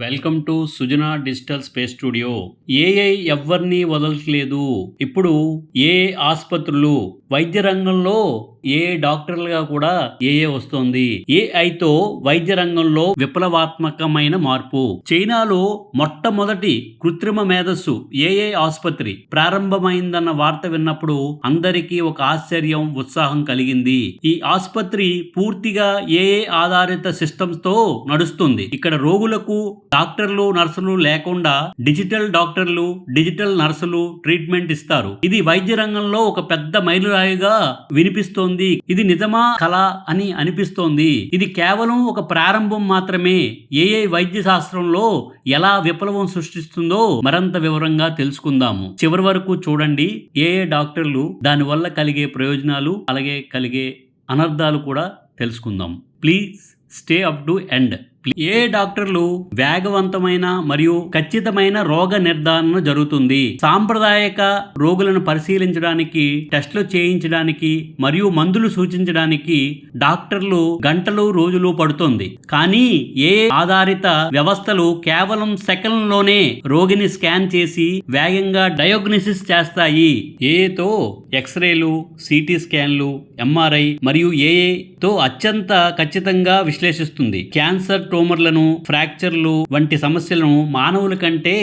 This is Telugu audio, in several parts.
Welcome to Sujana digital space studio. AI ఎవ్వరిని వదలట్లేదు. ఇప్పుడు ఏఐ ఆసుపత్రులు, వైద్య రంగంలో ఏఐ డాక్టర్లుగా కూడా ఏఐ వస్తోంది. ఏఐతో వైద్య రంగంలో విప్లవాత్మకమైన మార్పు. చైనాలో మొట్టమొదటి కృత్రిమ మేధస్సు ఏఐ ఆసుపత్రి ప్రారంభమైందన్న వార్త విన్నప్పుడు అందరికీ ఒక ఆశ్చర్యం, ఉత్సాహం కలిగింది. ఈ ఆసుపత్రి పూర్తిగా ఏఐ ఆధారిత సిస్టమ్స్ తో నడుస్తుంది. ఇక్కడ రోగులకు డాక్టర్లు, నర్సులు లేకుండా డిజిటల్ డాక్టర్లు, డిజిటల్ నర్సులు ట్రీట్మెంట్ ఇస్తారు. ఇది వైద్య రంగంలో ఒక పెద్ద మైలురాయిగా వినిపిస్తోంది. ఇది నిజమా, కళ అని అనిపిస్తోంది. ఇది కేవలం ఒక ప్రారంభం మాత్రమే. ఏఐ వైద్య శాస్త్రంలో ఎలా విప్లవం సృష్టిస్తుందో మరింత వివరంగా తెలుసుకుందాము. చివరి వరకు చూడండి. ఏఐ డాక్టర్లు, దానివల్ల కలిగే ప్రయోజనాలు, అలాగే కలిగే అనర్థాలు కూడా తెలుసుకుందాం. Please stay up to end. ఏ డాక్టర్లు వేగవంతమైన మరియు ఖచ్చితమైన రోగ నిర్ధారణ జరుగుతుంది. సాంప్రదాయక రోగులను పరిశీలించడానికి, టెస్టులు చేయించడానికి మరియు మందులు సూచించడానికి డాక్టర్లు గంటలు, రోజులు పడుతుంది. కానీ ఏ ఆధారిత వ్యవస్థలు కేవలం సెకండ్లోనే రోగిని స్కాన్ చేసి వేగంగా డయాగ్నోసిస్ చేస్తాయి. ఏఏతో ఎక్స్రేలు, సిటీ స్కాన్లు, ఎంఆర్ఐ మరియు ఏఏతో అత్యంత ఖచ్చితంగా విశ్లేషిస్తుంది. క్యాన్సర్, ట్యూమర్లను, ఫ్రాక్చర్లు వంటి సమస్యలను మానవుల కంటే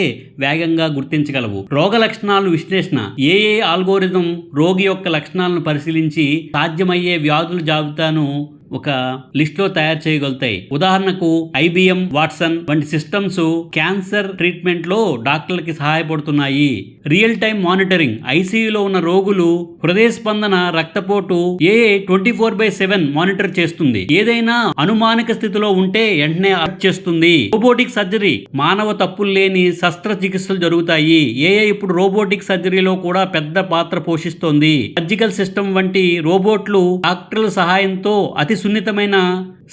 వేగంగా గుర్తించగలవు. రోగ లక్షణాలు విశ్లేషణ. ఏఏ ఆల్గోరిథం రోగి యొక్క లక్షణాలను పరిశీలించి సాధ్యమయ్యే వ్యాధుల జాబితాను ఒక లిస్ట్ లో తయారు చేయగలుగుతాయి. ఉదాహరణకు ఐబిఎం, వాట్సన్ వంటి సిస్టమ్స్ క్యాన్సర్ ట్రీట్మెంట్ లో డాక్టర్లకి సహాయపడుతున్నాయి. Real time monitoring. ఐసీయూలో ఉన్న రోగులు హృదయ స్పందన, రక్తపోటు ఏఐ 24/7 మానిటర్ చేస్తుంది. ఏదైనా అనుమానిక స్థితిలో ఉంటే వెంటనే అలర్ట్ చేస్తుంది. Robotic surgery. మానవ తప్పులు లేని శస్త్రచికిత్సలు జరుగుతాయి. ఏఐ ఇప్పుడు రోబోటిక్ సర్జరీలో కూడా పెద్ద పాత్ర పోషిస్తోంది. సర్జికల్ సిస్టమ్ వంటి రోబోట్లు డాక్టర్ల సహాయంతో అతి సున్నితమైన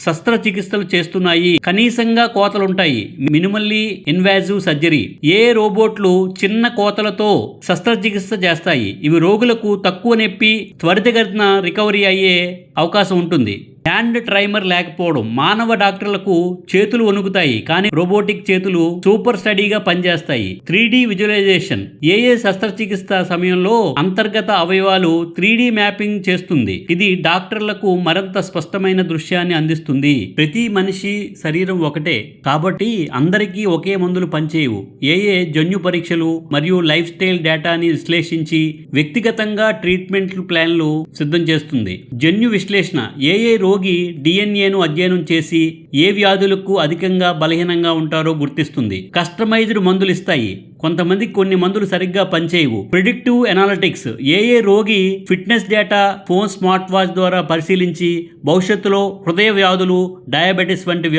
శస్త్రచికిత్సలు చేస్తున్నాయి. కనీసంగా కోతలుంటాయి. Minimally invasive surgery. ఏ రోబోట్లు చిన్న కోతలతో శస్త్రచికిత్స చేస్తాయి. ఇవి రోగులకు తక్కువ నొప్పి, త్వరితగతిన రికవరీ అయ్యే అవకాశం ఉంటుంది. హ్యాండ్ ట్రైమర్ లేకపోవడం. మానవ డాక్టర్లకు చేతులు వణుకుతాయి, కానీ రోబోటిక్ చేతులు సూపర్ స్టడీగా పనిచేస్తాయి. 3D visualisation. ఏఏ శస్త్రచికిత్స సమయంలో అంతర్గత అవయవాలు 3D మ్యాపింగ్ చేస్తుంది. ఇది డాక్టర్లకు మరింత స్పష్టమైన దృశ్యాన్ని అందిస్తుంది. ప్రతి మనిషి శరీరం ఒకటే కాబట్టి అందరికీ ఒకే మందులు పనిచేయవు. ఏఏ జన్యు పరీక్షలు మరియు లైఫ్ స్టైల్ డేటాని విశ్లేషించి వ్యక్తిగతంగా ట్రీట్మెంట్ ప్లాన్లు సిద్ధం చేస్తుంది. జన్యు విశ్లేషణ. ఏఏ రోగి డిఎన్ఏను అధ్యయనం చేసి ఏ వ్యాధులకు అధికంగా బలహీనంగా ఉంటారో గుర్తిస్తుంది. కస్టమైజ్డ్ మందులు ఇస్తాయి. కొంతమందికి కొన్ని మందులు సరిగ్గా పనిచేయవు. Predictive analytics. ఏఏ రోగి fitness data phone, smart watch ద్వారా పరిశీలించి భవిష్యత్తులో హృదయ వ్యాధులు, డయాబెటిస్ వంటి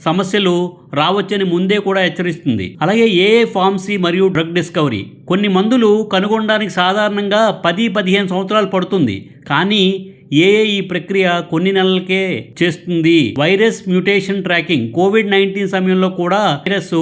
సమస్యలు రావచ్చని ముందే కూడా హెచ్చరిస్తుంది. అలాగే ఏఏ ఫార్మసీ మరియు డ్రగ్ డిస్కవరీ. కొన్ని మందులు కనుగొనడానికి సాధారణంగా 10-15 సంవత్సరాలు పడుతుంది, కానీ ఏఐ ఈ ప్రక్రియ కొన్ని నెలలకే చేస్తుంది. Virus mutation tracking. కోవిడ్-19 సమయంలో కూడా వైరస్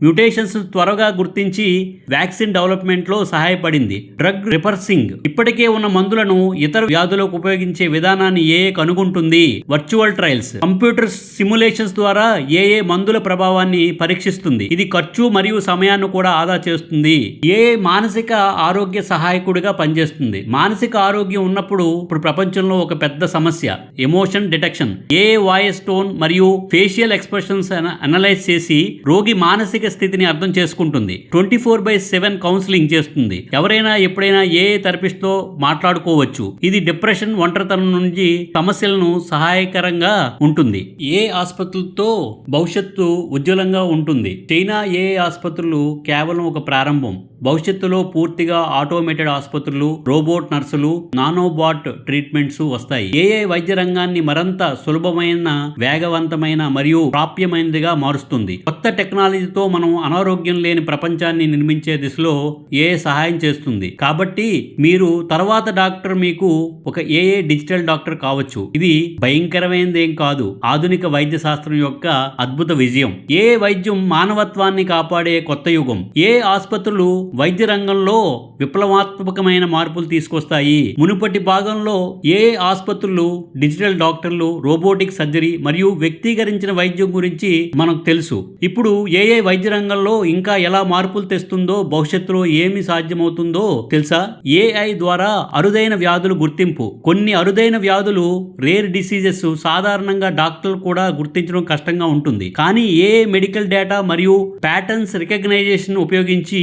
మ్యూటేషన్స్ త్వరగా గుర్తించి వ్యాక్సిన్ డెవలప్మెంట్ లో సహాయపడింది. డ్రగ్ రిపర్సింగ్. ఇప్పటికే ఉన్న మందులను ఇతర వ్యాధులకు ఉపయోగించే విధానాన్ని ఏఐ కనుగొంటుంది. Virtual trials. కంప్యూటర్ సిమ్యులేషన్స్ ద్వారా ఏఐ మందుల ప్రభావాన్ని పరీక్షిస్తుంది. ఇది ఖర్చు మరియు సమయాన్ని కూడా ఆదా చేస్తుంది. ఏఐ మానసిక ఆరోగ్య సహాయకుడిగా పనిచేస్తుంది. మానసిక ఆరోగ్యం ఉన్నప్పుడు ఇప్పుడు ప్రపంచంలో ఒక పెద్ద సమస్య emotion detection. AI voice tone మరియు ఫేషియల్ ఎక్స్ప్రెషన్స్ అనలైజ్ చేసి రోగి మానసిక స్థితిని అర్థం చేసుకుంటుంది. 24/7 కౌన్సిలింగ్ చేస్తుంది. ఎవరైనా ఎప్పుడైనా ఏ థెరపిస్ట్ తో మాట్లాడుకోవచ్చు. ఇది డిప్రెషన్, ఒంటరితనం నుంచి సమస్యలను సహాయకరంగా ఉంటుంది. ఏ ఆసుపత్రులతో భవిష్యత్తు ఉజ్వలంగా ఉంటుంది. చైనా ఏ ఆసుపత్రులు కేవలం ఒక ప్రారంభం. భవిష్యత్తులో పూర్తిగా ఆటోమేటెడ్ ఆసుపత్రులు, రోబోట్ నర్సులు, నానోబాట్ ట్రీట్మెంట్స్ వస్తాయి. ఏఐ వైద్య రంగాన్ని మరింత సులభమైన, వేగవంతమైన మరియు ప్రాప్యమైనదిగా మారుస్తుంది. కొత్త టెక్నాలజీతో మనం అనారోగ్యం లేని ప్రపంచాన్ని నిర్మించే దిశలో ఏఐ సహాయం చేస్తుంది. కాబట్టి మీరు తర్వాత డాక్టర్ మీకు ఒక ఏఐ డిజిటల్ డాక్టర్ కావచ్చు. ఇది భయంకరమైనదేం కాదు. ఆధునిక వైద్య శాస్త్రం యొక్క అద్భుత విజయం. ఏఐ వైద్యం మానవత్వాన్ని కాపాడే కొత్త యుగం. ఏ ఆసుపత్రులు వైద్య రంగంలో విప్లవాత్మకమైన మార్పులు తీసుకొస్తాయి. మునుపటి భాగంలో ఏఐ ఆసుపత్రులు, డిజిటల్ డాక్టర్లు, రోబోటిక్ సర్జరీ మరియు వ్యక్తీకరించిన వైద్యం గురించి మనకు తెలుసు. ఇప్పుడు ఏఐ వైద్య రంగంలో ఇంకా ఎలా మార్పులు తెస్తుందో, భవిష్యత్తులో ఏమి సాధ్యమవుతుందో తెలుసా? ఏఐ ద్వారా అరుదైన వ్యాధులు గుర్తింపు. కొన్ని అరుదైన వ్యాధులు, రేర్ డిసీజెస్ సాధారణంగా డాక్టర్లు కూడా గుర్తించడం కష్టంగా ఉంటుంది. కానీ ఏఐ మెడికల్ డేటా మరియు ప్యాటర్న్స్ రికగ్నైజేషన్ ఉపయోగించి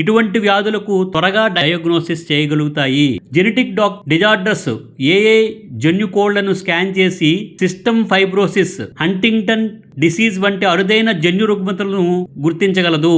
ఇటువంటి వ్యాధులకు త్వరగా డయాగ్నోసిస్ చేయగలుగుతాయి. జెనెటిక్ డిజార్డర్స్ ఏఐ జన్యు కోడ్లను స్కాన్ చేసి సిస్టమ్ ఫైబ్రోసిస్, హంటింగ్టన్ డిసీజ్ వంటి అరుదైన జన్యు రుగ్మతలను గుర్తించగలదు.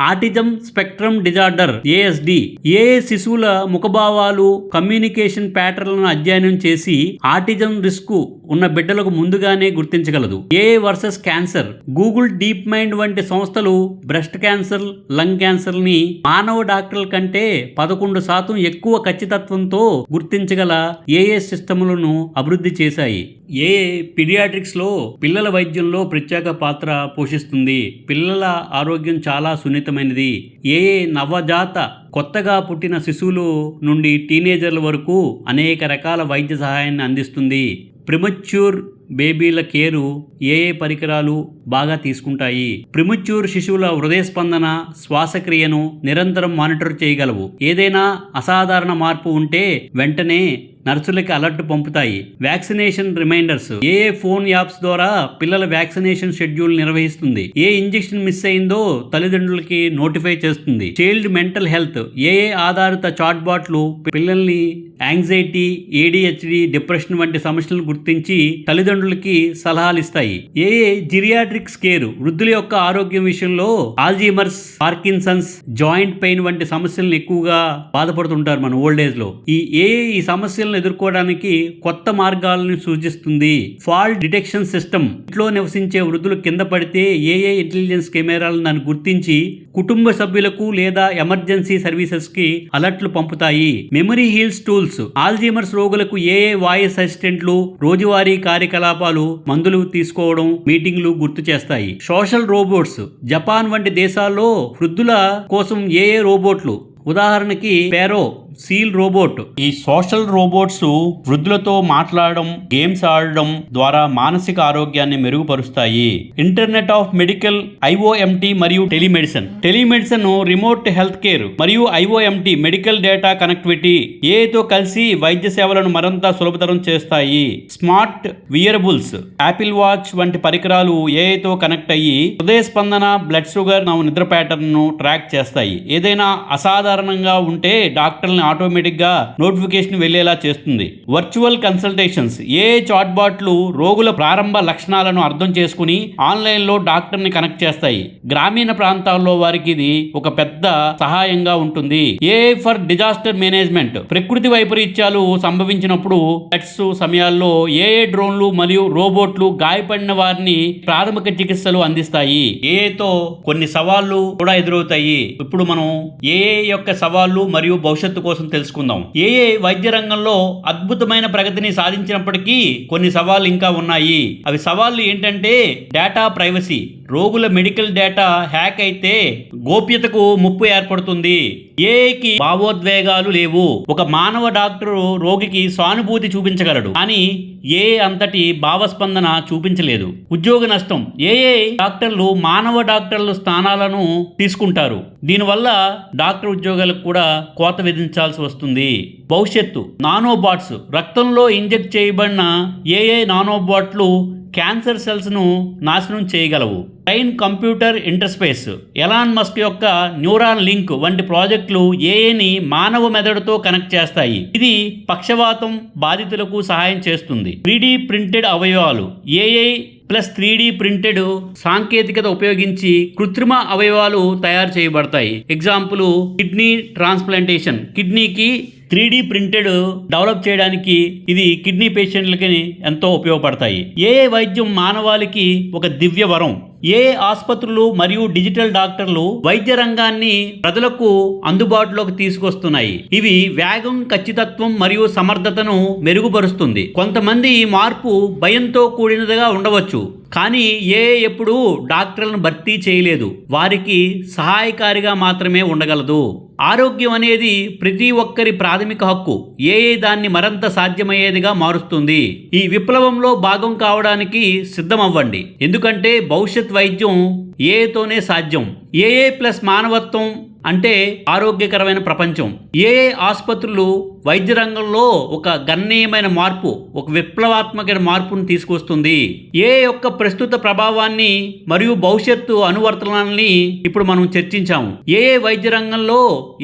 Autism spectrum disorder ASD AI శిశువుల ముఖభావాలు, కమ్యూనికేషన్ ప్యాటర్న్లను అధ్యయనం చేసి ఆటిజం రిస్క్ ఉన్న బిడ్డలకు ముందుగానే గుర్తించగలదు. AI versus cancer Google, deep mind వంటి సంస్థలు బ్రెస్ట్ క్యాన్సర్, లంగ్ క్యాన్సర్ ని మానవ డాక్టర్ల కంటే 11% ఎక్కువ ఖచ్చితత్వంతో గుర్తించగల ఏఐ సిస్టములను అభివృద్ధి చేశాయి. ఏఐ పీడియాట్రిక్స్ లో పిల్లల వైద్యంలో ప్రత్యేక పాత్ర పోషిస్తుంది. పిల్లల ఆరోగ్యం చాలా సున్నితమైనది. ఏఐ నవజాత, కొత్తగా పుట్టిన శిశువులు నుండి టీనేజర్ల వరకు అనేక రకాల వైద్య సహాయాన్ని అందిస్తుంది. ప్రిమచ్యూర్ బేబీల కేరు ఏఐ పరికరాలు బాగా తీసుకుంటాయి. ప్రిమచ్యూర్ శిశువుల హృదయ స్పందన, శ్వాసక్రియను నిరంతరం మానిటర్ చేయగలవు. ఏదైనా అసాధారణ మార్పు ఉంటే వెంటనే నర్సులకి అలర్ట్ పంపుతాయి. వ్యాక్సినేషన్ రిమైండర్స్ ఏఏ ఫోన్ యాప్స్ ద్వారా పిల్లల వ్యాక్సినేషన్ షెడ్యూల్ నిర్వహిస్తుంది. ఏ ఇంజెక్షన్ మిస్ అయిందో తల్లిదండ్రులకి నోటిఫై చేస్తుంది. చైల్డ్ మెంటల్ హెల్త్ ఏఏ ఆధారిత చాట్ బాట్లు పిల్లల్ని యాంగ్జైటీ, ఏడిహెచ్డి, డిప్రెషన్ వంటి సమస్యలను గుర్తించి తల్లిదండ్రులకి సలహాలు ఇస్తాయి. ఏఏ జిరియాట్రిక్స్ కేర్ వృద్ధుల యొక్క ఆరోగ్యం విషయంలో ఆల్జీమర్స్, పార్కిన్సన్స్, జాయింట్ పెయిన్ వంటి సమస్యలను ఎక్కువగా బాధపడుతుంటారు మన ఓల్డ్ ఏజ్ లో. ఈ సమస్యలను ఎదుర్కోవడానికి కొత్త మార్గాలను సూచిస్తుంది. ఫాల్ట్ డిటెక్షన్ సిస్టమ్ ఇంట్లో నివసించే వృద్ధులు కింద పడితే ఏఐ ఇంటెలిజెన్స్ కెమెరాలను దాన్ని గుర్తించి కుటుంబ సభ్యులకు లేదా ఎమర్జెన్సీ సర్వీసెస్ కి అలర్ట్లు పంపుతాయి. మెమరీ హీల్స్ టూల్స్ ఆల్జీమర్స్ రోగులకు ఏఐ వాయిస్ అసిస్టెంట్లు రోజువారీ కార్యకలాపాలు, మందులు తీసుకోవడం, మీటింగ్లు గుర్తు చేస్తాయి. సోషల్ రోబోట్స్ జపాన్ వంటి దేశాల్లో వృద్ధుల కోసం ఏఐ రోబోట్లు, ఉదాహరణకి పేరో సీల్ రోబోట్. ఈ సోషల్ రోబోట్స్ వృద్ధులతో మాట్లాడడం, గేమ్స్ ఆడడం ద్వారా మానసిక ఆరోగ్యాన్ని మెరుగుపరుస్తాయి. ఇంటర్నెట్ ఆఫ్ మెడికల్ ఐఓఎంటీ మరియు టెలిమెడిసిన్ రిమోట్ హెల్త్ కేర్ మరియు ఐఓఎంటీ మెడికల్ డేటా కనెక్టివిటీ ఏఐతో కలిసి వైద్య సేవలను మరింత సులభతరం చేస్తాయి. స్మార్ట్ వియరబుల్స్ యాపిల్ వాచ్ వంటి పరికరాలు ఏఐతో కనెక్ట్ అయ్యి హృదయ స్పందన, బ్లడ్ షుగర్, నిద్ర ప్యాటర్న్ ను ట్రాక్ చేస్తాయి. ఏదైనా అసాధారణంగా ఉంటే డాక్టర్ని ఆటోమేటిక్ గా నోటిఫికేషన్ వెళ్లేలా చేస్తుంది. వర్చువల్ కన్సల్టేషన్స్ ఏఐ చాట్ బాట్లు రోగుల ప్రారంభ లక్షణాలను అర్థం చేసుకుని ఆన్లైన్ లో డాక్టర్ ని కనెక్ట్ చేస్తాయి. గ్రామీణ ప్రాంతాల్లో వారికి ఇది ఒక పెద్ద సహాయంగా ఉంటుంది. ఏఐ ఫర్ డిజాస్టర్ మేనేజ్మెంట్ ప్రకృతి వైపరీత్యాలు సంభవించినప్పుడు సమయాల్లో ఏఐ డ్రోన్లు మరియు రోబోట్లు గాయపడిన వారిని ప్రాథమిక చికిత్సలు అందిస్తాయి. ఏఐతో కొన్ని సవాళ్లు కూడా ఎదురవుతాయి. ఇప్పుడు మనం ఏఐ యొక్క సవాళ్లు మరియు భవిష్యత్తు కోసం తెలుసుకుందాం. ఏఐ వైద్య రంగంలో అద్భుతమైన ప్రగతిని సాధించినప్పటికీ కొన్ని సవాళ్లు ఇంకా ఉన్నాయి. అవి సవాళ్లు ఏంటంటే డేటా ప్రైవసీ. రోగుల మెడికల్ డేటా హ్యాక్ అయితే గోప్యతకు ముప్పు ఏర్పడుతుంది. ఏఐకి భావోద్వేగాలు లేవు. ఒక మానవ డాక్టరు రోగికి సానుభూతి చూపించగలడు, కానీ ఏఐ అంతటి భావస్పందన చూపించలేదు. ఉద్యోగ నష్టం ఏఐ డాక్టర్లు మానవ డాక్టర్ల స్థానాలను తీసుకుంటారు. దీనివల్ల డాక్టర్ ఉద్యోగాలకు కూడా కోత విధించాల్సి వస్తుంది. భవిష్యత్తు నానోబాట్స్ రక్తంలో ఇంజెక్ట్ చేయబడిన ఏఐ నానోబాట్లు క్యాన్సర్ సెల్స్ ను నాశనం చేయగలవు. Brain computer interface Elon Musk యొక్క న్యూరాన్ లింక్ వంటి ప్రాజెక్టులు ఏఐని మానవ మెదడుతో కనెక్ట్ చేస్తాయి. ఇది పక్షవాతం బాధితులకు సహాయం చేస్తుంది. 3D ప్రింటెడ్ అవయవాలు ఏఐ ప్లస్ 3D ప్రింటెడ్ సాంకేతికత ఉపయోగించి కృత్రిమ అవయవాలు తయారు చేయబడతాయి. Example kidney transplantation. కిడ్నీకి 3D ప్రింటెడ్ డెవలప్ చేయడానికి ఇది కిడ్నీ పేషెంట్లకి ఎంతో ఉపయోగపడతాయి. ఏఐ వైద్యం మానవాళికి ఒక దివ్య వరం. ఏ ఆసుపత్రులు మరియు డిజిటల్ డాక్టర్లు వైద్య రంగాన్ని ప్రజలకు అందుబాటులోకి తీసుకొస్తున్నాయి. ఇవి వేగం, ఖచ్చితత్వం మరియు సమర్థతను మెరుగుపరుస్తుంది. కొంతమంది ఈ మార్పు భయంతో కూడినదిగా ఉండవచ్చు, కానీ ఏఐ ఎప్పుడూ డాక్టర్లను భర్తీ చేయలేదు, వారికి సహాయకారిగా మాత్రమే ఉండగలదు. ఆరోగ్యం అనేది ప్రతి ఒక్కరి ప్రాథమిక హక్కు. ఏఐ దాన్ని మరింత సాధ్యమయ్యేదిగా మారుస్తుంది. ఈ విప్లవంలో భాగం కావడానికి సిద్ధమవ్వండి, ఎందుకంటే భవిష్యత్ వైద్యం ఏఐతోనే సాధ్యం. ఏఐ ప్లస్ మానవత్వం అంటే ఆరోగ్యకరమైన ప్రపంచం. ఏఐ ఆసుపత్రులు వైద్య రంగంలో ఒక గణనీయమైన మార్పు, ఒక విప్లవాత్మకమైన మార్పును తీసుకొస్తుంది. ఏఐ యొక్క ప్రస్తుత ప్రభావాన్ని మరియు భవిష్యత్తు అనువర్తనాలని ఇప్పుడు మనం చర్చించాము. ఏఐ వైద్య రంగంలో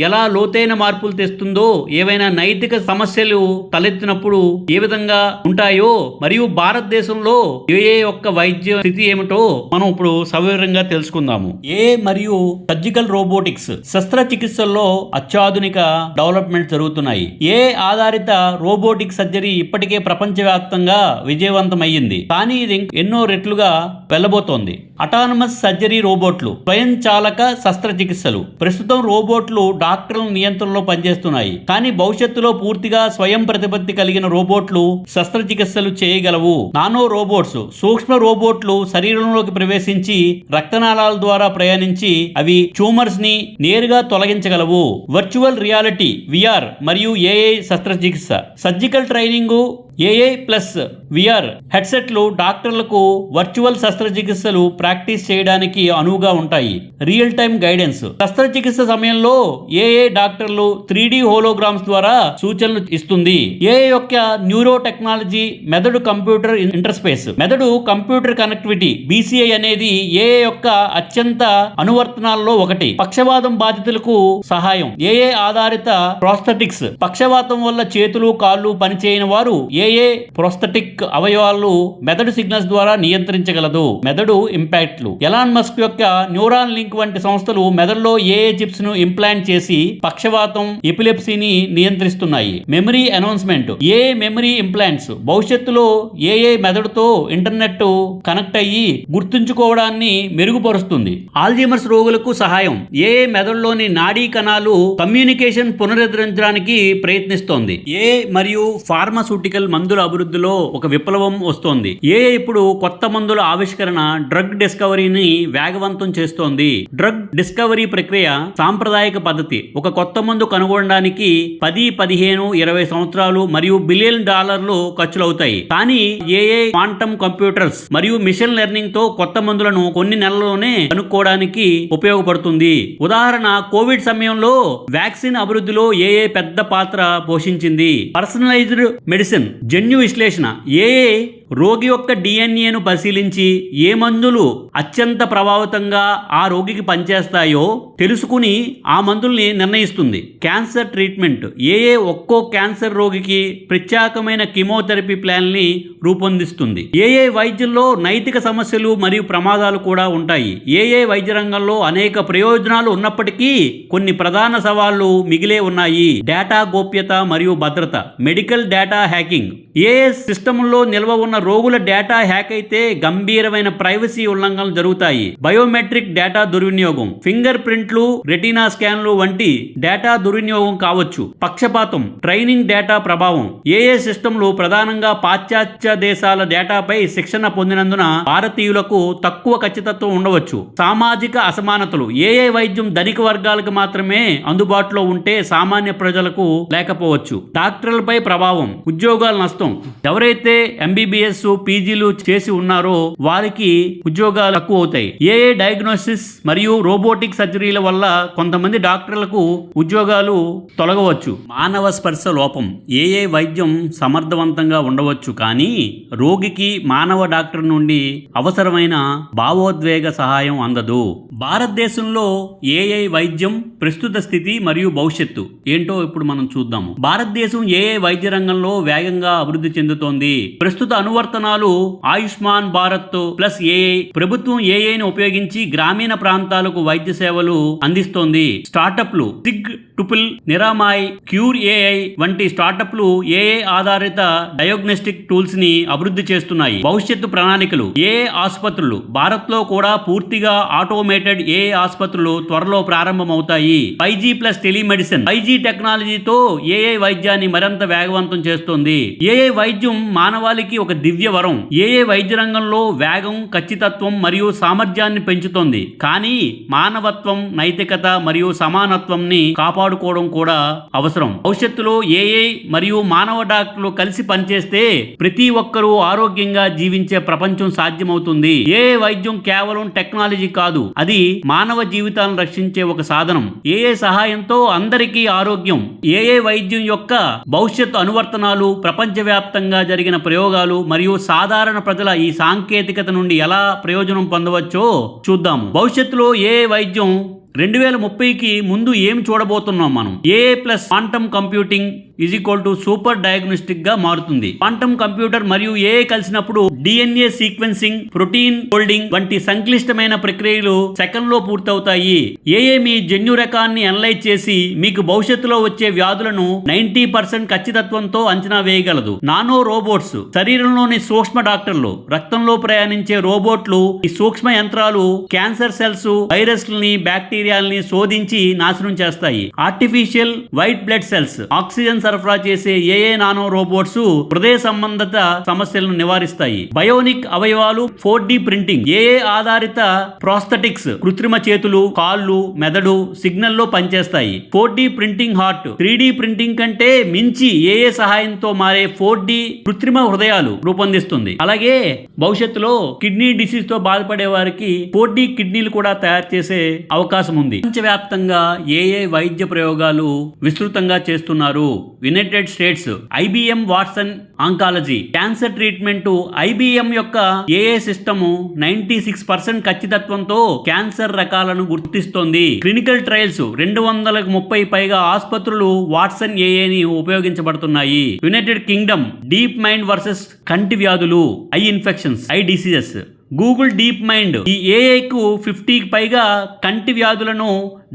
ఎలా లోతైన మార్పులు తెస్తుందో, ఏవైనా నైతిక సమస్యలు తలెత్తినప్పుడు ఏ విధంగా ఉంటాయో, మరియు భారతదేశంలో ఏఐ యొక్క వైద్య స్థితి ఏమిటో మనం ఇప్పుడు సవివరంగా తెలుసుకుందాము. ఏఐ మరియు సర్జికల్ రోబోటిక్స్ శస్త్రచికిత్సల్లో అత్యాధునిక డెవలప్మెంట్ జరుగుతున్నాయి. ఏఐ ఆధారిత రోబోటిక్ సర్జరీ ఇప్పటికే ప్రపంచవ్యాప్తంగా విజయవంతమయ్యింది, కానీ ఇది ఎన్నో రెట్లుగా వెళ్ళబోతోంది. అటానమస్ సర్జరీ రోబోట్లు, స్వయంచాలక శస్త్రచికిత్సలు. ప్రస్తుతం రోబోట్లు డాక్టర్ల నియంత్రణలో పనిచేస్తున్నాయి, కానీ భవిష్యత్తులో పూర్తిగా స్వయం ప్రతిపత్తి కలిగిన రోబోట్లు శస్త్రచికిత్సలు చేయగలవు. నానో రోబోట్స్, సూక్ష్మ రోబోట్లు శరీరంలోకి ప్రవేశించి రక్తనాళాల ద్వారా ప్రయాణించి అవి ట్యూమర్స్ ని నేరుగా తొలగించగలవు. వర్చువల్ రియాలిటీ విఆర్ మరియు ఏఐ శస్త్రచికిత్స. Surgical training AI plus VR హెడ్సెట్లు డాక్టర్లకు వర్చువల్ శస్త్రచికిత్సలు ప్రాక్టీస్ చేయడానికి అనువుగా ఉంటాయి. Real time guidance. శస్త్రచికిత్స సమయంలో ఏఐ డాక్టర్లు 3D హోలోగ్రామ్స్ ద్వారా సూచనలు ఇస్తుంది. ఏఐ యొక్క న్యూరో టెక్నాలజీ, మెదడు కంప్యూటర్ ఇంటర్స్పేస్. మెదడు కంప్యూటర్ కనెక్టివిటీ BCI అనేది ఏఐ యొక్క అత్యంత అనువర్తనాల్లో ఒకటి. పక్షవాతం బాధితులకు సహాయం. ఏఐ ఆధారిత ప్రోస్థెటిక్స్. పక్షవాతం వల్ల చేతులు కాళ్ళు పనిచేయని వారు ఏఐ ప్రోస్థెటిక్ అవయవాలు మెదడు సిగ్నల్స్ ద్వారా నియంత్రించగలదు. మెదడు ఇంపాక్ట్లు. ఎలాన్ మస్క్ యొక్క న్యూరాన్ లింక్ వంటి సంస్థలు మెదడులో ఏఐ చిప్స్ ను ఇంప్లాంట్ చేసి పక్షవాతం, ఎపిలెప్సీని నియంత్రిస్తున్నాయి. Memory announcement. AI memory implants భవిష్యత్తులో ఏఐ మెదడుతో ఇంటర్నెట్ కనెక్ట్ అయ్యి గుర్తుంచుకోవడాన్ని మెరుగుపరుస్తుంది. ఆల్జీమర్స్ రోగులకు సహాయం. ఏఐ మెదడులోని నాడీ కణాలు కమ్యూనికేషన్ పునరుద్ధరించడానికి ప్రయత్నిస్తోంది. ఏఐ మరియు ఫార్మాస్యూటికల్ మందుల అభివృద్ధిలో ఒక విప్లవం వస్తోంది. ఏఐ ఇప్పుడు కొత్త మందుల ఆవిష్కరణ, డ్రగ్ డిస్కవరీని వేగవంతం చేస్తోంది. డ్రగ్ డిస్కవరీ ప్రక్రియ సాంప్రదాయిక పద్ధతి. ఒక కొత్త మందు కనుగొనడానికి 10, 15, 20 సంవత్సరాలు మరియు $బిలియన్ ఖర్చులవుతాయి. కానీ ఏఐ, క్వాంటమ్ కంప్యూటర్స్ మరియు మిషన్ లెర్నింగ్ తో కొత్త మందులను కొన్ని నెలల్లోనే కనుక్కోవడానికి ఉపయోగపడుతుంది. ఉదాహరణ, కోవిడ్ సమయంలో వ్యాక్సిన్ అభివృద్ధిలో ఏఐ పెద్ద పాత్ర పోషించింది. Personalised medicine. జన్యు విశ్లేషణ. ఏఐ రోగి యొక్క డిఎన్ఏను పరిశీలించి ఏ మందులు అత్యంత ప్రభావితంగా ఆ రోగికి పనిచేస్తాయో తెలుసుకుని ఆ మందుల్ని నిర్ణయిస్తుంది. Cancer treatment. ఏఐ ఒక్కో క్యాన్సర్ రోగికి ప్రత్యేకమైన కీమోథెరపీ ప్లాన్ని రూపొందిస్తుంది. ఏఐ వైద్యంలో నైతిక సమస్యలు మరియు ప్రమాదాలు కూడా ఉంటాయి. ఏఐ వైద్య రంగంలో అనేక ప్రయోజనాలు ఉన్నప్పటికీ కొన్ని ప్రధాన సవాళ్లు మిగిలే ఉన్నాయి. డేటా గోప్యత మరియు భద్రత. Medical data hacking. ఏఐ సిస్టంలో నిల్వ ఉన్న రోగుల డేటా హ్యాక్ అయితే గంభీరమైన ప్రైవసీ ఉల్లంఘనలు జరుగుతాయి. బయోమెట్రిక్ డేటా దుర్వినియోగం. ఫింగర్ ప్రింట్లు, రెటీనా స్కాన్లు వంటి డేటా దుర్వినియోగం కావచ్చు. పక్షపాతం. ట్రైనింగ్ డేటా ప్రభావం. ఏఐ సిస్టంలు ప్రధానంగా పాశ్చాత్య దేశాల డేటాపై శిక్షణ పొందినందున భారతీయులకు తక్కువ ఖచ్చితత్వం ఉండవచ్చు. సామాజిక అసమానతలు. ఏఐ వైద్యం ధనిక వర్గాలకు మాత్రమే అందుబాటులో ఉంటే సామాన్య ప్రజలకు లేకపోవచ్చు. డాక్టర్లపై ప్రభావం. ఉద్యోగాల నష్టం. ఎవరైతే MBBS, PGలు చేసి ఉన్నారో వారికి ఉద్యోగాలు తక్కువ అవుతాయి. ఏఐ డయాగ్నోసిస్ మరియు రోబోటిక్ సర్జరీల వల్ల కొంతమంది డాక్టర్లకు ఉద్యోగాలు తొలగవచ్చు. మానవ స్పర్శ లోపం. ఏఐ వైద్యం సమర్థవంతంగా ఉండవచ్చు, కానీ రోగికి మానవ డాక్టర్ నుండి అవసరమైన భావోద్వేగ సహాయం అందదు. భారతదేశంలో ఏఐ వైద్యం ప్రస్తుత స్థితి మరియు భవిష్యత్తు ఏంటో ఇప్పుడు మనం చూద్దాము. భారతదేశం ఏఐ వైద్య రంగంలో వేగంగా అభివృద్ధి చెందుతోంది. ప్రస్తుత అనువర్తనాలు ఆయుష్మాన్ భారత్ ప్లస్ ఏఐ. ప్రభుత్వం ఏఐని ఉపయోగించి గ్రామీణ ప్రాంతాలకు వైద్య సేవలు అందిస్తోంది. స్టార్టప్లు. సిగ్ టుపుల్, నిరామాయ్, క్యూర్ ఏఐ వంటి స్టార్టప్లు ఏఐ ఆధారిత డయాగ్నోస్టిక్ టూల్స్ ని అభివృద్ధి చేస్తున్నాయి. భవిష్యత్తు ప్రణాళికలు. ఏఐ ఆసుపత్రులు. భారత్ లో కూడా పూర్తిగా ఆటోమేటెడ్ ఏఐ ఆసుపత్రులు త్వరలో ప్రారంభమవుతాయి. 5G plus telemedicine. 5G టెక్నాలజీతో ఏఐ వైద్యాన్ని మరింత వేగవంతం చేస్తోంది. ఏఐ వైద్యం మానవాళికి ఒక దివ్య వరం. ఏఐ వైద్య రంగంలో వేగం, ఖచ్చితత్వం మరియు సామర్థ్యాన్ని పెంచుతోంది. కానీ మానవత్వం, నైతికత మరియు సమానత్వంని కాపాడుకోవడం కూడా అవసరం. భవిష్యత్తులో ఏఐ మరియు మానవ డాక్టర్లు కలిసి పనిచేస్తే ప్రతి ఒక్కరూ ఆరోగ్యంగా జీవించే ప్రపంచం సాధ్యమవుతుంది. ఏఐ వైద్యం కేవలం టెక్నాలజీ కాదు, అది మానవ జీవితాలను రక్షించే ఒక సాధనం. ఏఐ సహాయంతో అందరికీ ఆరోగ్యం. ఏఐ వైద్యం యొక్క భవిష్యత్ అనువర్తనాలు, ప్రపంచవ్యాప్తంగా జరిగిన ప్రయోగాలు మరియు సాధారణ ప్రజల ఈ సాంకేతికత నుండి ఎలా ప్రయోజనం పొందవచ్చో చూద్దాము. భవిష్యత్తులో ఏఐ వైద్యం 2030కి ముందు ఏం చూడబోతున్నాం మనం? AI plus quantum computing super diagnostic గా మారుతుంది. క్వాంటమ్ కంప్యూటర్ మరియు ఏఐ కలిసినప్పుడు డిఎన్ఏ సీక్వెన్సింగ్, ప్రోటీన్ ఫోల్డింగ్ వంటి సంక్లిష్టమైన ప్రక్రియలు సెకండ్లో పూర్తవుతాయి. ఏఐ మీ జన్యు రకాన్ని అనలైజ్ చేసి మీకు భవిష్యత్తులో వచ్చే వ్యాధులను 90% ఖచ్చితత్వంతో అంచనా వేయగలదు. నానో రోబోట్స్, శరీరంలోని సూక్ష్మ డాక్టర్లు, రక్తంలో ప్రయాణించే రోబోట్లు. ఈ సూక్ష్మ యంత్రాలు క్యాన్సర్ సెల్స్, వైరస్లని, బ్యాక్టీరియాలని శోధించి నాశనం చేస్తాయి. Artificial white blood cells, oxygen సరఫరా చేసే ఏఐ నానో రోబోట్స్ హృదయ సంబంధిత సమస్యలను నివారిస్తాయి. బయోనిక్ అవయవాలు, 4D ప్రింటింగ్, ఏఐ ఆధారిత ప్రోస్థెటిక్స్, కృత్రిమ చేతులు, కాళ్ళు, మెదడు సిగ్నల్ లో పనిచేస్తాయి. 4D printing heart, 3D printing కంటే మించి ఏఐ సహాయంతో మారే 4D కృత్రిమ హృదయాలు రూపొందిస్తుంది. అలాగే భవిష్యత్తులో కిడ్నీ డిసీజ్ తో బాధపడే వారికి 4D కిడ్నీలు కూడా తయారు చేసే అవకాశం ఉంది. ప్రపంచవ్యాప్తంగా ఏఐ వైద్య ప్రయోగాలు విస్తృతంగా చేస్తున్నారు. United states IBM Watson oncology cancer treatment. IBM యొక్క ఏఐ సిస్టమ్ 96% ఖచ్చితత్వంతో క్యాన్సర్ రకాలను గుర్తిస్తోంది. క్లినికల్ ట్రయల్స్ 230 పైగా ఆసుపత్రులు వాట్సన్ ఏఐని ఉపయోగించబడుతున్నాయి. United Kingdom deep mind versus కంటి వ్యాధులు, I infections, I diseases. Google deep mind ఈ ఏఐకు 50కి పైగా కంటి వ్యాధులను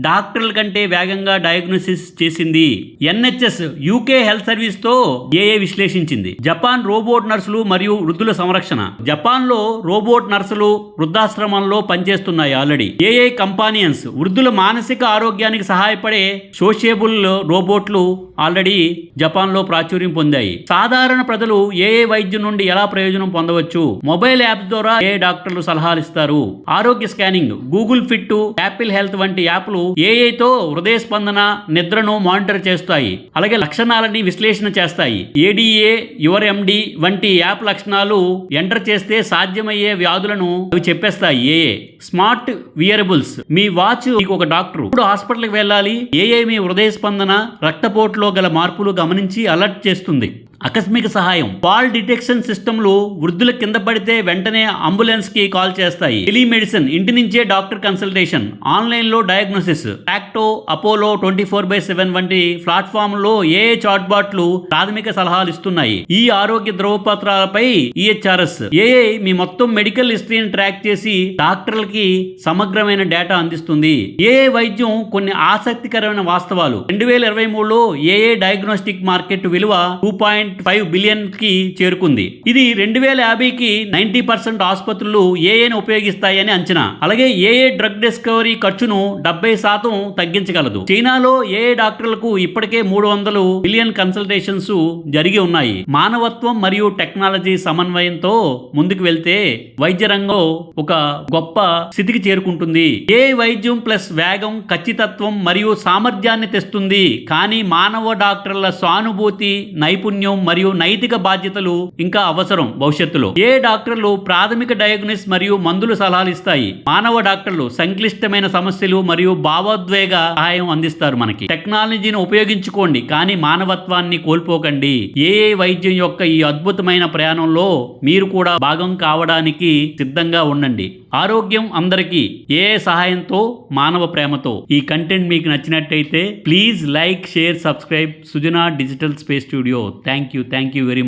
డాక్టర్ల కంటే వేగంగా డయాగ్నోసిస్ చేసింది. NHS UK హెల్త్ సర్వీస్ తో ఏఐ విశ్లేషించింది. జపాన్ రోబోట్ నర్సులు మరియు వృద్ధుల సంరక్షణ. జపాన్ లో రోబోట్ నర్సులు వృద్ధాశ్రమంలో పనిచేస్తున్నాయి ఆల్రెడీ. ఏఐ కంపానియన్స్, వృద్ధుల మానసిక ఆరోగ్యానికి సహాయపడే సోషియబుల్ రోబోట్లు ఆల్రెడీ జపాన్ లో ప్రాచుర్యం పొందాయి. సాధారణ ప్రజలు ఏఐ వైద్యం నుండి ఎలా ప్రయోజనం పొందవచ్చు? మొబైల్ యాప్స్ ద్వారా ఏఐ డాక్టర్లు సలహాలు ఇస్తారు. ఆరోగ్య scanning, Google fit, Apple health వంటి యాప్లు ఏఐతో హృదయ స్పందన, నిద్రను మానిటర్ చేస్తాయి. అలాగే లక్షణాలని విశ్లేషణ చేస్తాయి. ADA యువర్ MD వంటి యాప్ లక్షణాలు ఎంటర్ చేస్తే సాధ్యమయ్యే వ్యాధులను అవి చెప్పేస్తాయి. ఏఐ స్మార్ట్ వియరబుల్స్, మీ వాచ్ మీకు ఒక డాక్టర్. ఇప్పుడు హాస్పిటల్కి వెళ్ళాలి, ఏఐ మీ హృదయ స్పందన, రక్తపోటులో గల మార్పులు గమనించి అలర్ట్ చేస్తుంది. ఆకస్మిక సహాయం, ఫాల్ డిటెక్షన్ సిస్టమ్లు వృద్ధుల కింద పడితే వెంటనే అంబులెన్స్ కి కాల్ చేస్తాయి. టెలిమెడిసిన్, ఇంటి నుంచే డాక్టర్ కన్సల్టేషన్, ఆన్లైన్ లో డయాగ్నోసిస్. టాక్టో, అపోలో 24/7 వంటి ప్లాట్ఫామ్ లో ఏఐ చాట్బాట్లు ప్రాథమిక సలహాలు ఇస్తున్నాయి. ఈ ఆరోగ్య ధ్రువపత్రాలపై EHRS ఏఐ మీ మొత్తం మెడికల్ హిస్టరీని ట్రాక్ చేసి డాక్టర్లకి సమగ్రమైన డేటా అందిస్తుంది. ఏఐ వైద్యం కొన్ని ఆసక్తికరమైన వాస్తవాలు. 2023లో ఏఐ డయాగ్నోస్టిక్ మార్కెట్ విలువ 2.5 బిలియన్ కి చేరుకుంది. ఇది 2050కి 90% ఆసుపత్రులు ఏఐని ఉపయోగిస్తాయని అంచనా. అలాగే ఏఐ డ్రగ్ డిస్కవరీ ఖర్చును 70% తగ్గించగలదు. చైనాలో ఏఐ డాక్టర్లకు ఇప్పటికే 300 బిలియన్ కన్సల్టేషన్స్ జరిగి ఉన్నాయి. మానవత్వం మరియు టెక్నాలజీ సమన్వయంతో ముందుకు వెళ్తే వైద్య రంగం ఒక గొప్ప స్థితికి చేరుకుంటుంది. ఏఐ వైద్యం ప్లస్ వేగం, ఖచ్చితత్వం మరియు సామర్థ్యాన్ని తెస్తుంది. కానీ మానవ డాక్టర్ల సానుభూతి, నైపుణ్యం మరియు నైతిక బాధ్యతలు ఇంకా అవసరం. భవిష్యత్తులో ఏ డాక్టర్లు ప్రాథమిక డయాగ్నోసిస్ మరియు మందులు సలహాలు ఇస్తాయి. మానవ డాక్టర్లు సంక్లిష్టమైన సమస్యలు మరియు భావోద్వేగ సహాయం అందిస్తారు. మనకి టెక్నాలజీని ఉపయోగించుకోండి, కానీ మానవత్వాన్ని కోల్పోకండి. ఏఐ వైద్యం యొక్క ఈ అద్భుతమైన ప్రయాణంలో మీరు కూడా భాగం కావడానికి సిద్ధంగా ఉండండి. ఆరోగ్యం అందరికీ, ఏఐ సహాయంతో, మానవ ప్రేమతో. ఈ కంటెంట్ మీకు నచ్చినట్టయితే please like, share, subscribe Sujana digital space studio. Thank you very much.